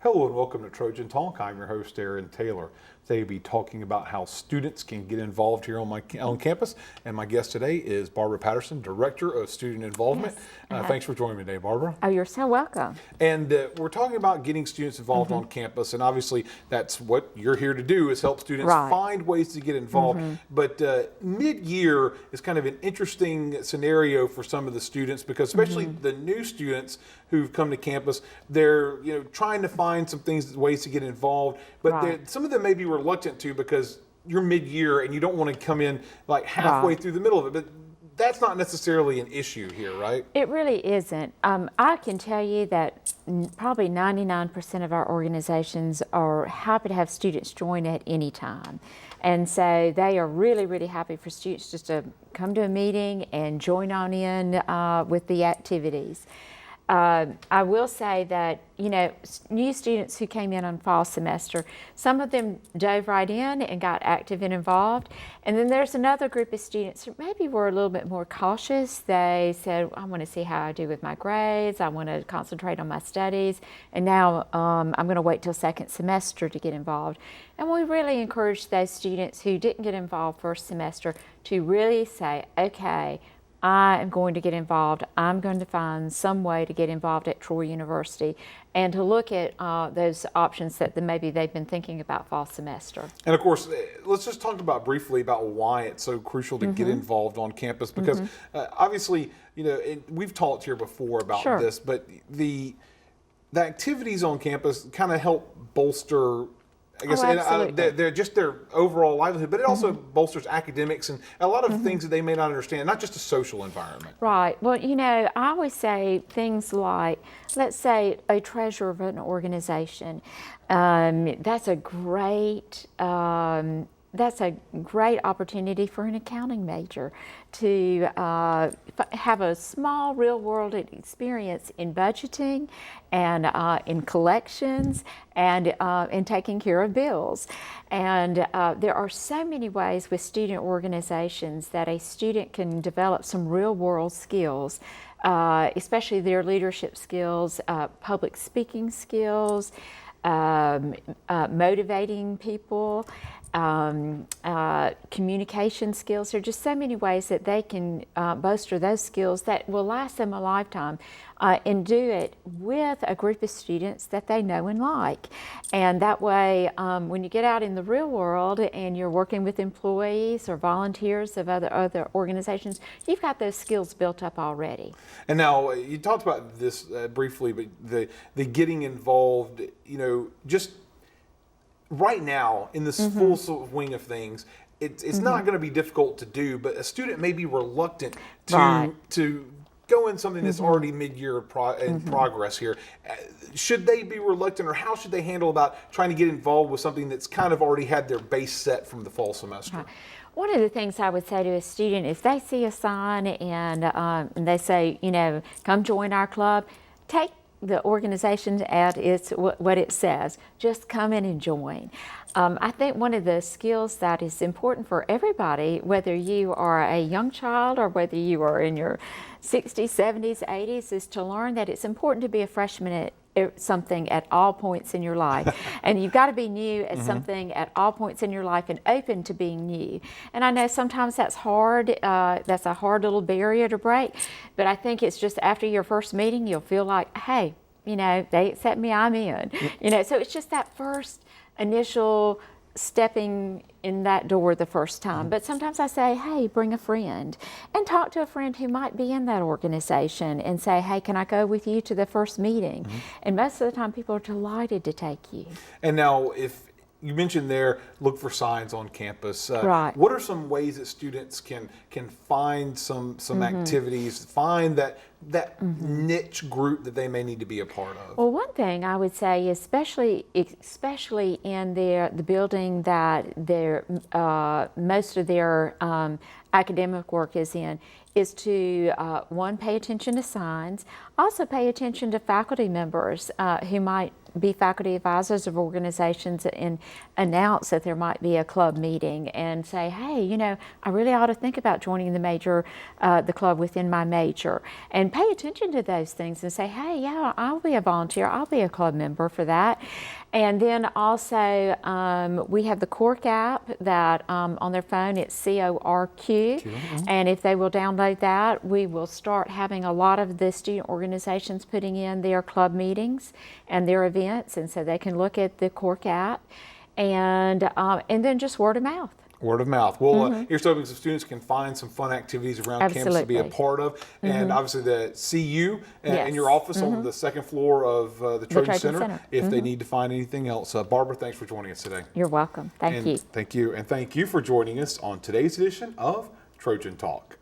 Hello and welcome to Trojan Talk. I'm your host, Aaron Taylor. Today we'll be talking about how students can get involved here on campus. And my guest today is Barbara Patterson, Director of Student Involvement. Yes. Thanks for joining me today, Barbara. Oh, you're so welcome. And we're talking about getting students involved on campus. And obviously that's what you're here to do, is help students find ways to get involved. But mid-year is kind of an interesting scenario for some of the students, because especially the new students who've come to campus, they're trying to find some ways to get involved, but some of them may be reluctant to, because you're mid-year and you don't want to come in like halfway through the middle of it. But that's not necessarily an issue here, right? It really isn't. I can tell you that probably 99% of our organizations are happy to have students join at any time. And so they are really, really happy for students just to come to a meeting and join on in with the activities. I will say that, new students who came in on fall semester, some of them dove right in and got active and involved. And then there's another group of students who maybe were a little bit more cautious. They said, I want to see how I do with my grades. I want to concentrate on my studies. And now I'm going to wait till second semester to get involved. And we really encourage those students who didn't get involved first semester to really say, okay, I am going to get involved. I'm going to find some way to get involved at Troy University, and to look at those options that maybe they've been thinking about fall semester. And of course, let's just talk about briefly about why it's so crucial to get involved on campus, because obviously, we've talked here before about this, but the activities on campus kind of help bolster, I guess, they're just their overall livelihood, but it also bolsters academics and a lot of things that they may not understand, not just a social environment. Right. Well, I always say things like, let's say a treasurer of an organization. That's a great opportunity for an accounting major to have a small real-world experience in budgeting and in collections and in taking care of bills. And there are so many ways with student organizations that a student can develop some real-world skills, especially their leadership skills, public speaking skills, motivating people, communication skills. There are just so many ways that they can bolster those skills that will last them a lifetime, and do it with a group of students that they know and like. And that way, when you get out in the real world and you're working with employees or volunteers of other organizations, you've got those skills built up already. And now, you talked about this briefly, but the getting involved, just right now in this full swing of things, it's not going to be difficult to do, but a student may be reluctant to go in something that's already mid-year in progress here. Should they be reluctant, or how should they handle about trying to get involved with something that's kind of already had their base set from the fall semester? One of the things I would say to a student, if they see a sign and they say, come join our club, take the organization at what it says. Just come in and join. I think one of the skills that is important for everybody, whether you are a young child or whether you are in your 60s, 70s, 80s, is to learn that it's important to be a freshman at something at all points in your life. And you've got to be new at something at all points in your life and open to being new. And I know sometimes that's hard. That's a hard little barrier to break. But I think it's just after your first meeting, you'll feel like, hey, they accept me, I'm in. So it's just that first initial stepping in that door the first time. But sometimes I say, hey, bring a friend, and talk to a friend who might be in that organization and say, hey, can I go with you to the first meeting? And most of the time people are delighted to take you. And now, if you mentioned there, look for signs on campus. What are some ways that students can find some activities, find that niche group that they may need to be a part of? Well, one thing I would say, especially in the building that most of their academic work is in, is to, one, pay attention to signs, also pay attention to faculty members who might be faculty advisors of organizations and announce that there might be a club meeting and say, hey, you know, I really ought to think about joining the club within my major, and pay attention to those things and say, hey, yeah, I'll be a volunteer, I'll be a club member for that. And then also, we have the Cork app that on their phone, it's CORQ. And if they will download that, we will start having a lot of the student organizations putting in their club meetings and their events. And so they can look at the Cork app, and then just word of mouth. Word of mouth. Well, here's hoping some students can find some fun activities around campus to be a part of. And obviously the CU in your office on the second floor of the Trojan Center if they need to find anything else. Barbara, thanks for joining us today. You're welcome. Thank you. Thank you. And thank you for joining us on today's edition of Trojan Talk.